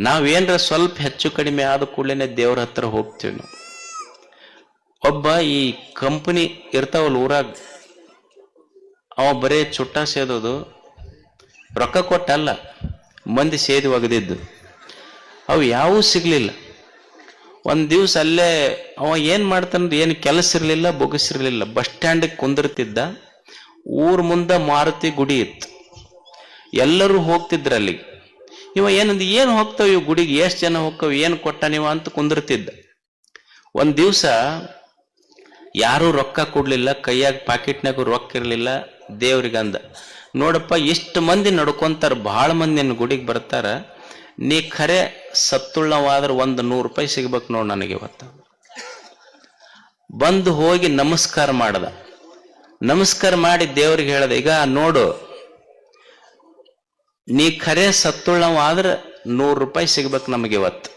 ನಾವೇನ್ರ ಸ್ವಲ್ಪ ಹೆಚ್ಚು ಕಡಿಮೆ ಆದ ಕೂಡಲೇ ದೇವ್ರ ಹತ್ರ ಹೋಗ್ತೀವಿ ನಾವು. ಒಬ್ಬ ಈ ಕಂಪನಿ ಇರ್ತಾವಲ್ಲ ಊರಾಗ, ಅವ ಬರೇ ಚುಟ್ಟ ಸೇದೋದು, ರೊಕ್ಕ ಕೊಟ್ಟಲ್ಲ, ಮಂದಿ ಸೇದಿ ಒಗದಿದ್ದು, ಅವು ಯಾವೂ ಸಿಗ್ಲಿಲ್ಲ. ಒಂದ್ ದಿವ್ಸ ಅಲ್ಲೇ ಅವ ಏನ್ ಮಾಡ್ತಾನ, ಏನು ಕೆಲಸ ಇರ್ಲಿಲ್ಲ, ಬೊಗಸಿರ್ಲಿಲ್ಲ, ಬಸ್ ಸ್ಟ್ಯಾಂಡಿಗೆ ಕುಂದಿರ್ತಿದ್ದ. ಊರ್ ಮುಂದ ಮಾರುತಿ ಗುಡಿ ಇತ್ತು, ಎಲ್ಲರೂ ಹೋಗ್ತಿದ್ರ ಅಲ್ಲಿಗೆ. ಇವ ಏನಂದ, ಏನು ಹೋಗ್ತಾವ ಇವ್ ಗುಡಿಗೆ, ಎಷ್ಟು ಜನ ಹೋಗ್ತಾವ, ಏನು ಕೊಟ್ಟ ನೀವ ಅಂತ ಕುಂದಿರ್ತಿದ್ದ. ಒಂದ್ ದಿವ್ಸ ಯಾರೂ ರೊಕ್ಕ ಕೊಡ್ಲಿಲ್ಲ, ಕೈಯಾಗ ಪಾಕೆಟ್ನಾಗ ರೊಕ್ಕ ಇರ್ಲಿಲ್ಲ. ದೇವ್ರಿಗಂದ, ನೋಡಪ್ಪ ಇಷ್ಟು ಮಂದಿ ನಡ್ಕೊಂತಾರ, ಬಹಳ ಮಂದಿ ನಿನ್ನ ಗುಡಿಗೆ ಬರ್ತಾರ, ನೀ ಖರೆ ಸತ್ತುಳ್ಳವಾದ್ರೆ ಒಂದು 100 ರೂಪಾಯಿ ಸಿಗ್ಬೇಕು ನೋಡು ನನಗೆ ಇವತ್ತು. ಬಂದು ಹೋಗಿ ನಮಸ್ಕಾರ ಮಾಡದ. ನಮಸ್ಕಾರ ಮಾಡಿ ದೇವ್ರಿಗೆ ಹೇಳ್ದ, ಈಗ ನೋಡು, ನೀ ಖರೆ ಸತ್ತುಳ್ಳವಾದ್ರೆ 100 ರೂಪಾಯಿ ಸಿಗ್ಬೇಕು ನಮಗೆ ಇವತ್ತು.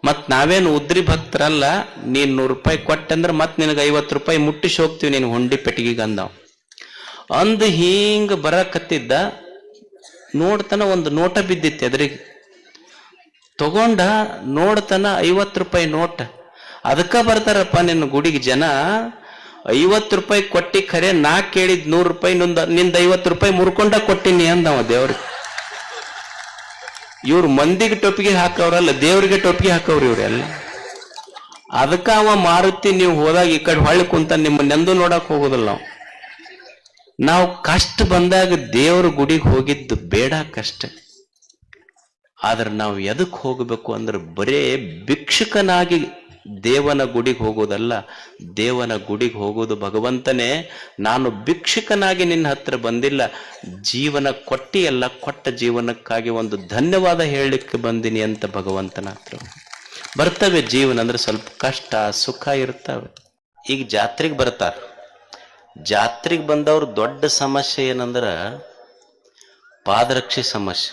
ಮತ್ ನಾವೇನು ಉದ್ರಿ ಭಕ್ತರಲ್ಲ, ನೀನ್ 100 ರೂಪಾಯಿ ಕೊಟ್ಟಂದ್ರೆ ಮತ್ ನಿನಗೆ 50 ರೂಪಾಯಿ ಮುಟ್ಟಿಸಿ ಹೋಗ್ತೀವಿ ನೀನು ಹೊಂಡಿ ಪೆಟ್ಟಿಗೆಗೆ ಅಂದವ್. ಅಂದು ಹಿಂಗ ಬರಕತ್ತಿದ್ದ, ನೋಡ್ತಾನ ಒಂದು ನೋಟ ಬಿದ್ದಿತ್ತು ಎದುರಿಗೆ. ತಗೊಂಡ ನೋಡ್ತಾನ 50 ರೂಪಾಯಿ ನೋಟ್. ಅದಕ್ಕ ಬರ್ತಾರಪ್ಪ ನಿನ್ನ ಗುಡಿಗೆ ಜನ, 50 ರೂಪಾಯಿ ಕೊಟ್ಟಿ, ಖರೆ ನಾ ಕೇಳಿದ್ 100 ರೂಪಾಯಿ ನಿಂದ 50 ರೂಪಾಯಿ ಮುರ್ಕೊಂಡ ಕೊಟ್ಟಿನಿ ಅಂದವ ದೇವ್ರಿಗೆ. ಇವ್ರು ಮಂದಿಗೆ ಟೊಪ್ಪಿಗೆ ಹಾಕವ್ರಲ್ಲ, ದೇವ್ರಿಗೆ ಟೊಪ್ಪಿಗೆ ಹಾಕವ್ರಿ ಇವ್ರೆಲ್ಲ. ಅದಕ್ಕ ಅವ ಮಾರುತಿ ನೀವು ಹೋದಾಗ ಈ ಕಡೆ ಹೊಳ್ಳಿ ಕುಂತ ನಿಮ್ಮನ್ನೆಂದು ನೋಡಕ್ ಹೋಗೋದಿಲ್ಲ ನಾವು ಕಷ್ಟ ಬಂದಾಗ ದೇವ್ರ ಗುಡಿಗೆ ಹೋಗಿದ್ದು ಬೇಡ ಕಷ್ಟ. ಆದ್ರೆ ನಾವು ಎದಕ್ ಹೋಗಬೇಕು ಅಂದ್ರೆ ಬರೇ ಭಿಕ್ಷುಕನಾಗಿ ದೇವನ ಗುಡಿಗೆ ಹೋಗೋದಲ್ಲ, ದೇವನ ಗುಡಿಗೆ ಹೋಗೋದು ಭಗವಂತನೇ, ನಾನು ಭಿಕ್ಷುಕನಾಗಿ ನಿನ್ನ ಹತ್ರ ಬಂದಿಲ್ಲ, ಜೀವನ ಕೊಟ್ಟಿಯಲ್ಲ, ಕೊಟ್ಟ ಜೀವನಕ್ಕಾಗಿ ಒಂದು ಧನ್ಯವಾದ ಹೇಳಲಿಕ್ಕೆ ಬಂದಿನಿ ಅಂತ ಭಗವಂತನ ಹತ್ರ ಬರ್ತವೆ. ಜೀವನ ಅಂದ್ರೆ ಸ್ವಲ್ಪ ಕಷ್ಟ ಸುಖ ಇರ್ತವೆ. ಈಗ ಜಾತ್ರೆಗೆ ಬರ್ತಾರ, ಜಾತ್ರೆಗೆ ಬಂದವ್ರ ದೊಡ್ಡ ಸಮಸ್ಯೆ ಏನಂದ್ರ ಪಾದರಕ್ಷೆ ಸಮಸ್ಯೆ.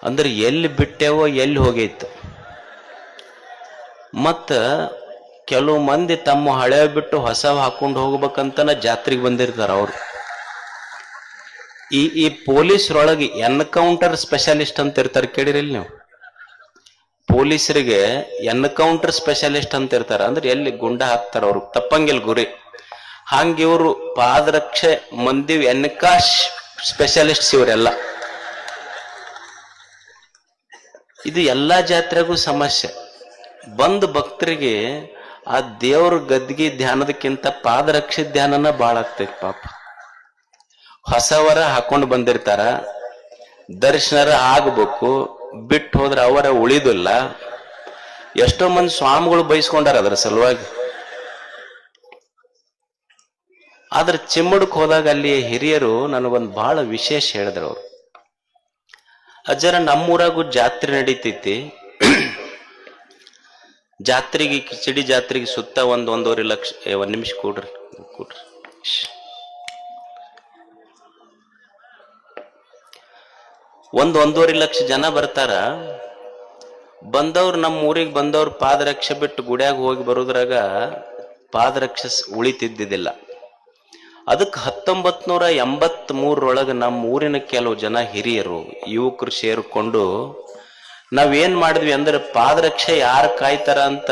ಅಂದ್ರೆ ಎಲ್ಲಿ ಬಿಟ್ಟೆವೋ ಎಲ್ಲಿ ಹೋಗೈತು. ಮತ್ತ ಕೆಲವು ಮಂದಿ ತಮ್ಮ ಹಳೆ ಬಿಟ್ಟು ಹೊಸವ ಹಾಕೊಂಡು ಹೋಗ್ಬೇಕಂತನ ಜಾತ್ರೆಗೆ ಬಂದಿರ್ತಾರ ಅವ್ರು. ಈ ಪೊಲೀಸರೊಳಗೆ ಎನ್ಕೌಂಟರ್ ಸ್ಪೆಷಲಿಸ್ಟ್ ಅಂತ ಇರ್ತಾರೆ, ಕೇಳಿರಿಲ್ಲ ನೀವು? ಪೊಲೀಸರಿಗೆ ಎನ್ಕೌಂಟರ್ ಸ್ಪೆಷಲಿಸ್ಟ್ ಅಂತ ಇರ್ತಾರ, ಅಂದ್ರೆ ಎಲ್ಲಿ ಗುಂಡ ಹಾಕ್ತಾರ ಅವ್ರು ತಪ್ಪಂಗಿಲ್ ಗುರಿ. ಹಂಗ ಇವರು ಪಾದರಕ್ಷೆ ಮಂದಿ ಎನ್ಕಾಶ್ ಸ್ಪೆಷಲಿಸ್ಟ್ಸ್ ಇವರೆಲ್ಲ. ಇದು ಎಲ್ಲಾ ಜಾತ್ರೆಗೂ ಸಮಸ್ಯೆ. ಬಂದು ಭಕ್ತರಿಗೆ ಆ ದೇವ್ರ ಗದ್ಗಿ ಧ್ಯಾನದಕ್ಕಿಂತ ಪಾದರಕ್ಷೆ ಧ್ಯಾನನ ಬಾಳ ಆಗ್ತೈತಿ. ಪಾಪ ಹೊಸವರ ಹಾಕೊಂಡು ಬಂದಿರ್ತಾರ, ದರ್ಶನರ ಆಗ್ಬೇಕು, ಬಿಟ್ಟು ಹೋದ್ರೆ ಅವರ ಉಳಿದಿಲ್ಲ. ಎಷ್ಟೋ ಮಂದಿ ಸ್ವಾಮಿಗಳು ಬಯಸ್ಕೊಂಡಾರ ಅದರ ಸಲುವಾಗಿ. ಆದ್ರೆ ಚಿಮ್ಮಡಕ್ ಹೋದಾಗ ಅಲ್ಲಿ ಹಿರಿಯರು ನನಗೊಂದು ಬಹಳ ವಿಶೇಷ ಹೇಳಿದ್ರು. ಅವರು ಅಜ್ಜರ ನಮ್ಮೂರಾಗೂ ಜಾತ್ರೆ ನಡೀತೈತಿ, ಜಾತ್ರೆಗೆ ಕಿಚಡಿ ಜಾತ್ರೆಗೆ ಸುತ್ತ 1-1.5 ಲಕ್ಷ. 1 ನಿಮಿಷ ಕೂಡ್ರಿ. 1-1.5 ಲಕ್ಷ ಜನ ಬರ್ತಾರ. ಬಂದವ್ರು ನಮ್ಮ ಊರಿಗೆ ಬಂದವ್ರು ಪಾದರಕ್ಷೆ ಬಿಟ್ಟು ಗುಡಿಯಾಗ ಹೋಗಿ ಬರೋದ್ರಾಗ ಪಾದರಕ್ಷೆ ಉಳಿತಿದ್ದಿದ್ದಿಲ್ಲ. ಅದಕ್ಕೆ 1983 ನಮ್ಮ ಊರಿನ ಕೆಲವು ಜನ ಹಿರಿಯರು ಯುವಕರು ಸೇರಿಕೊಂಡು ನಾವೇನ್ ಮಾಡಿದ್ವಿ ಅಂದ್ರೆ, ಪಾದರಕ್ಷೆ ಯಾರು ಕಾಯ್ತಾರ ಅಂತ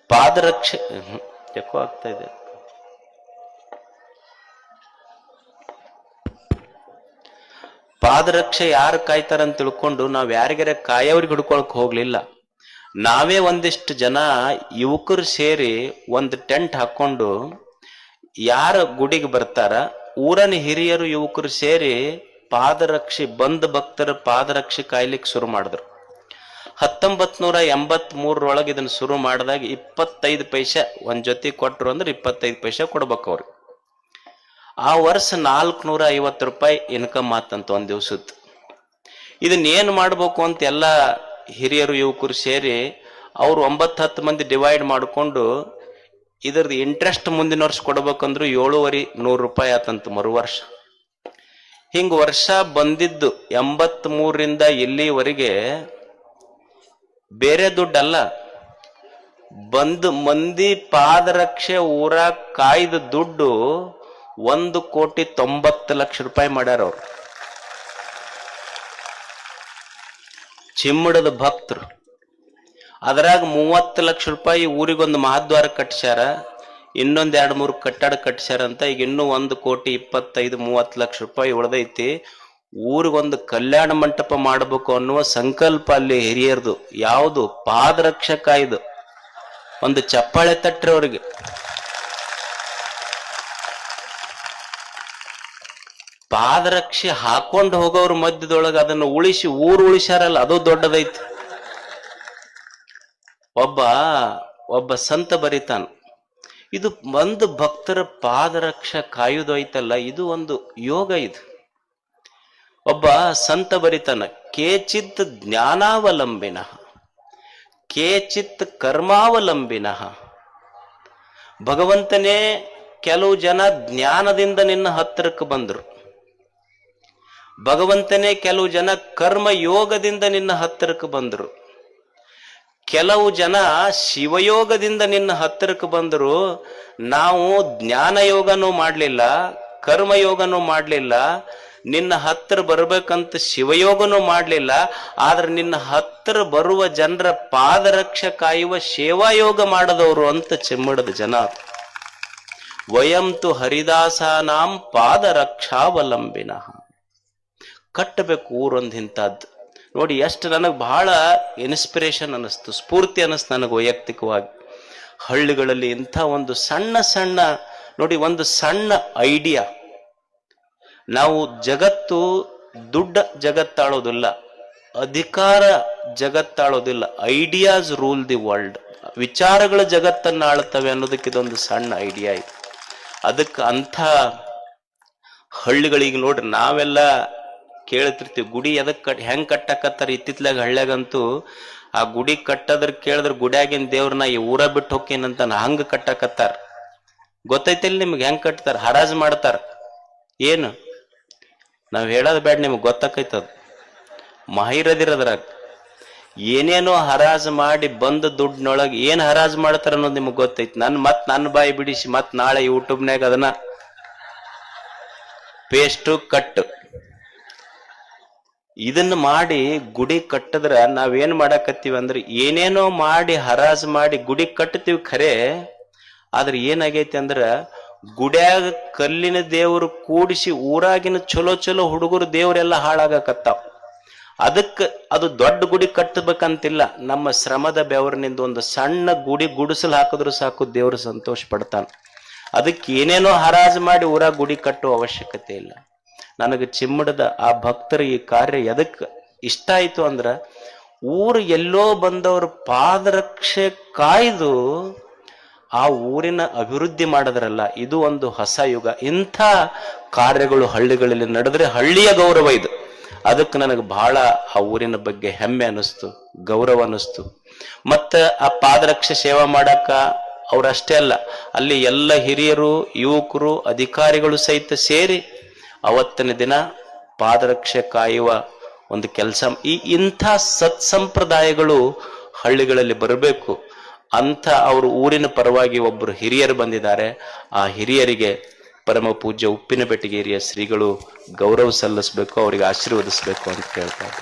ಪಾದರಕ್ಷೆ ಯಾಕೋ ಆಗ್ತಾ ಇದೆ. ಪಾದರಕ್ಷೆ ಯಾರು ಕಾಯ್ತಾರ ಅಂತ ತಿಳ್ಕೊಂಡು ನಾವ್ ಯಾರಿಗಾರ ಕಾಯೋರಿಗೆ ಹಿಡ್ಕೊಳಕ್ ಹೋಗ್ಲಿಲ್ಲ. ನಾವೇ ಒಂದಿಷ್ಟು ಜನ ಯುವಕರು ಸೇರಿ ಒಂದು ಟೆಂಟ್ ಹಾಕೊಂಡು ಯಾರ ಗುಡಿಗೆ ಬರ್ತಾರ ಊರನ ಹಿರಿಯರು ಯುವಕರು ಸೇರಿ ಪಾದರಕ್ಷೆ ಬಂದ ಭಕ್ತರ ಪಾದರಕ್ಷೆ ಕಾಯ್ಲಿಕ್ಕೆ ಶುರು ಮಾಡಿದ್ರು. 1983 ಇದನ್ನ ಶುರು ಮಾಡಿದಾಗ 25 ಪೈಸೆ ಒಂದ್ ಜೊತೆ ಕೊಟ್ರು ಅಂದ್ರೆ 25 ಪೈಸೆ ಕೊಡ್ಬೇಕು ಅವ್ರಿಗೆ. ಆ ವರ್ಷ 450 ರೂಪಾಯಿ ಇನ್ಕಮ್ ಆತಂತ ಒಂದ್ ದಿವ್ಸದ್ದು. ಇದನ್ನ ಏನ್ ಮಾಡ್ಬೇಕು ಅಂತ ಎಲ್ಲಾ ಹಿರಿಯರು ಯುವಕರು ಸೇರಿ ಅವ್ರು 9-10 ಮಂದಿ ಡಿವೈಡ್ ಮಾಡಿಕೊಂಡು ಇದ್ರದ್ದು ಇಂಟ್ರೆಸ್ಟ್ ಮುಂದಿನ ವರ್ಷ ಕೊಡ್ಬೇಕಂದ್ರು 7,500 ರೂಪಾಯಿ ಆತಂತ ಮರು ವರ್ಷ. ಹಿಂಗ ವರ್ಷ ಬಂದಿದ್ದು 83ರಿಂದ ಇಲ್ಲಿವರೆಗೆ ಬೇರೆ ದುಡ್ಡಲ್ಲ, ಬಂದು ಮಂದಿ ಪಾದರಕ್ಷೆ ಊರಾಗ ಕಾಯ್ದ ದುಡ್ಡು 1,90,00,000 ಮಾಡ್ಯಾರ ಅವ್ರು. ಚಿಮ್ಮಡದ ಭಕ್ತರು. ಅದ್ರಾಗ 30 ಲಕ್ಷ ರೂಪಾಯಿ ಊರಿಗೊಂದು ಮಹಾದ್ವಾರ ಕಟ್ಸ್ಯಾರ, ಇನ್ನೊಂದ್ 2-3 ಕಟ್ಟಡ ಕಟ್ಸ್ಯಾರ ಅಂತ. ಈಗ ಇನ್ನೂ 1,25-30 ಲಕ್ಷ ರೂಪಾಯಿ ಉಳ್ದೈತಿ. ಊರಿಗೊಂದು ಕಲ್ಯಾಣ ಮಂಟಪ ಮಾಡಬೇಕು ಅನ್ನುವ ಸಂಕಲ್ಪ ಅಲ್ಲಿ ಹಿರಿಯರ್ದು. ಯಾವುದು? ಪಾದರಕ್ಷಕಾಯ್ದು. ಒಂದು ಚಪ್ಪಾಳೆ ತಟ್ರಿ ಅವ್ರಿಗೆ. ಪಾದರಕ್ಷೆ ಹಾಕೊಂಡು ಹೋಗೋವ್ರ ಮಧ್ಯದೊಳಗೆ ಅದನ್ನು ಉಳಿಸಿ ಊರು ಉಳಿಸ್ಯಾರಲ್ಲ, ಅದು ದೊಡ್ಡದೈತಿ. ಒಬ್ಬ ಸಂತ ಬರಿತಾನ, ಇದು ಒಂದು ಭಕ್ತರ ಪಾದರಕ್ಷ ಕಾಯುವುದು ಐತಲ್ಲ, ಇದು ಒಂದು ಯೋಗ. ಇದು ಒಬ್ಬ ಸಂತ ಬರಿತಾನ, ಕೇಚಿತ್ ಜ್ಞಾನಾವಲಂಬಿನ ಕೇಚಿತ್ ಕರ್ಮಾವಲಂಬಿನ. ಭಗವಂತನೇ ಕೆಲವು ಜನ ಜ್ಞಾನದಿಂದ ನಿನ್ನ ಹತ್ತಿರಕ್ಕೆ ಬಂದರು, ಭಗವಂತನೇ ಕೆಲವು ಜನ ಕರ್ಮ ಯೋಗದಿಂದ ನಿನ್ನ ಹತ್ತಿರಕ್ಕೆ ಬಂದರು, ಕೆಲವು ಜನ ಶಿವಯೋಗದಿಂದ ನಿನ್ನ ಹತ್ತಿರಕ್ಕೆ ಬಂದರು. ನಾವು ಜ್ಞಾನ ಯೋಗನೂ ಮಾಡಲಿಲ್ಲ, ಕರ್ಮಯೋಗನೂ ಮಾಡಲಿಲ್ಲ, ನಿನ್ನ ಹತ್ತಿರ ಬರ್ಬೇಕಂತ ಶಿವಯೋಗನೂ ಮಾಡಲಿಲ್ಲ. ಆದ್ರೆ ನಿನ್ನ ಹತ್ತಿರ ಬರುವ ಜನರ ಪಾದರಕ್ಷ ಕಾಯುವ ಸೇವಾಯೋಗ ಮಾಡದವರು ಅಂತ ಚಿಮ್ಮಡದ ಜನ. ವಯಂತು ಹರಿದಾಸಾನಾಂ ಪಾದರಕ್ಷಾವಲಂಬಿನ. ಕಟ್ಟಬೇಕು ಊರೊಂದು ಇಂಥದ್ದು. ನೋಡಿ ಎಷ್ಟು ನನಗೆ ಬಹಳ ಇನ್ಸ್ಪಿರೇಷನ್ ಅನ್ನಿಸ್ತು, ಸ್ಫೂರ್ತಿ ಅನ್ನಿಸ್ತು ನನಗೆ ವೈಯಕ್ತಿಕವಾಗಿ. ಹಳ್ಳಿಗಳಲ್ಲಿ ಇಂಥ ಒಂದು ಸಣ್ಣ ಸಣ್ಣ ನೋಡಿ, ಒಂದು ಸಣ್ಣ ಐಡಿಯಾ. ನಾವು ಜಗತ್ತು ದುಡ್ಡ ಜಗತ್ತಾಳೋದಿಲ್ಲ, ಅಧಿಕಾರ ಜಗತ್ತಾಳೋದಿಲ್ಲ. Ideas rule the world. ವಿಚಾರಗಳ ಜಗತ್ತನ್ನು ಆಳ್ತವೆ ಅನ್ನೋದಕ್ಕೆ ಇದೊಂದು ಸಣ್ಣ ಐಡಿಯಾ ಇದೆ. ಅದಕ್ಕೆ ಅಂಥ ಹಳ್ಳಿಗಳಿಗೆ ನೋಡ್ರಿ, ನಾವೆಲ್ಲ ಕೇಳ್ತಿರ್ತೀವಿ ಗುಡಿ ಎದಕ್ಕೆ ಹೆಂಗ್ ಕಟ್ಟಕತ್ತಾರ. ಇತ್ತಿತ್ಲಾಗ ಹಳ್ಳ್ಯಾಗಂತೂ ಆ ಗುಡಿ ಕಟ್ಟದ್ರ ಕೇಳಿದ್ರ ಗುಡಿಯಾಗಿನ ದೇವ್ರನ್ನ ಈ ಊರ ಬಿಟ್ಟು ಹೋಗ್ಕೇನಂತ ಹಂಗ ಕಟ್ಟಕತ್ತಾರ. ಗೊತ್ತೈತಿಲ್ಲ ನಿಮ್ಗೆ ಹೆಂಗ್ ಕಟ್ತಾರ? ಹರಾಜ್ ಮಾಡ್ತಾರ. ಏನು ನಾವ್ ಹೇಳೋದ್ ಬೇಡ, ನಿಮ್ಗೆ ಗೊತ್ತಾಕೈತದ. ಮಾಹಿರದಿರದ್ರಾಗ ಏನೇನೋ ಹರಾಜ್ ಮಾಡಿ ಬಂದ ದುಡ್ಡಿನೊಳಗೆ ಏನ್ ಹರಾಜ್ ಮಾಡ್ತಾರ ಅನ್ನೋದು ನಿಮ್ಗೆ ಗೊತ್ತೈತಿ. ನನ್ನ ಬಾಯಿ ಬಿಡಿಸಿ ನಾಳೆ ಯೂಟ್ಯೂಬ್ನಾಗ ಅದನ್ನ ಪೇಸ್ಟು ಕಟ್ಟು ಇದನ್ನ ಮಾಡಿ ಗುಡಿ ಕಟ್ಟದ್ರ ನಾವೇನ್ ಮಾಡಾಕತ್ತೀವಿ ಅಂದ್ರೆ ಏನೇನೋ ಮಾಡಿ ಹರಾಜ್ ಮಾಡಿ ಗುಡಿ ಕಟ್ಟತೀವಿ ಖರೆ. ಆದ್ರೆ ಏನಾಗೈತಿ ಅಂದ್ರ ಗುಡ್ಯಾಗ ಕಲ್ಲಿನ ದೇವರು ಕೂಡಿಸಿ ಊರಾಗಿನ ಚಲೋ ಚಲೋ ಹುಡುಗರು ದೇವರೆಲ್ಲ ಹಾಳಾಗಕತ್ತಾವ. ಅದಕ್ಕೆ ಅದು ದೊಡ್ಡ ಗುಡಿ ಕಟ್ಟಬೇಕಂತಿಲ್ಲ. ನಮ್ಮ ಶ್ರಮದ ಬೆವರಿನಿಂದ ಒಂದು ಸಣ್ಣ ಗುಡಿಸಲು ಹಾಕಿದ್ರು ಸಾಕು, ದೇವರು ಸಂತೋಷ ಪಡ್ತಾನ. ಅದಕ್ಕೆ ಏನೇನೋ ಹರಾಜು ಮಾಡಿ ಊರಾಗ ಗುಡಿ ಕಟ್ಟುವ ಅವಶ್ಯಕತೆ ಇಲ್ಲ. ನನಗೆ ಚಿಮ್ಮಡದ ಆ ಭಕ್ತರ ಈ ಕಾರ್ಯ ಎದಕ್ಕೆ ಇಷ್ಟ ಆಯ್ತು ಅಂದ್ರ, ಊರು ಎಲ್ಲೋ ಬಂದವರು ಪಾದರಕ್ಷೆ ಕಾಯ್ದು ಆ ಊರಿನ ಅಭಿವೃದ್ಧಿ ಮಾಡಿದ್ರಲ್ಲ, ಇದು ಒಂದು ಹೊಸ ಯುಗ. ಇಂಥ ಕಾರ್ಯಗಳು ಹಳ್ಳಿಗಳಲ್ಲಿ ನಡೆದ್ರೆ ಹಳ್ಳಿಯ ಗೌರವ ಇದು. ಅದಕ್ಕೆ ನನಗೆ ಬಹಳ ಆ ಊರಿನ ಬಗ್ಗೆ ಹೆಮ್ಮೆ ಅನಿಸ್ತು, ಗೌರವ ಅನಿಸ್ತು. ಮತ್ತೆ ಆ ಪಾದರಕ್ಷೆ ಸೇವಾ ಮಾಡಾಕ ಅವ್ರಷ್ಟೇ ಅಲ್ಲ, ಅಲ್ಲಿ ಎಲ್ಲ ಹಿರಿಯರು, ಯುವಕರು, ಅಧಿಕಾರಿಗಳು ಸಹಿತ ಸೇರಿ ಅವತ್ತಿನ ದಿನ ಪಾದರಕ್ಷೆ ಕಾಯುವ ಒಂದು ಕೆಲಸ. ಇಂಥ ಸತ್ಸಂಪ್ರದಾಯಗಳು ಹಳ್ಳಿಗಳಲ್ಲಿ ಬರಬೇಕು ಅಂತ ಅವರು ಊರಿನ ಪರವಾಗಿ ಒಬ್ಬರು ಹಿರಿಯರು ಬಂದಿದ್ದಾರೆ. ಆ ಹಿರಿಯರಿಗೆ ಪರಮ ಪೂಜ್ಯ ಉಪ್ಪಿನಬೆಟಗೇರಿಯ ಶ್ರೀಗಳು ಗೌರವ ಸಲ್ಲಿಸಬೇಕು, ಅವರಿಗೆ ಆಶೀರ್ವದಿಸಬೇಕು ಅಂತ ಕೇಳ್ತಾರೆ.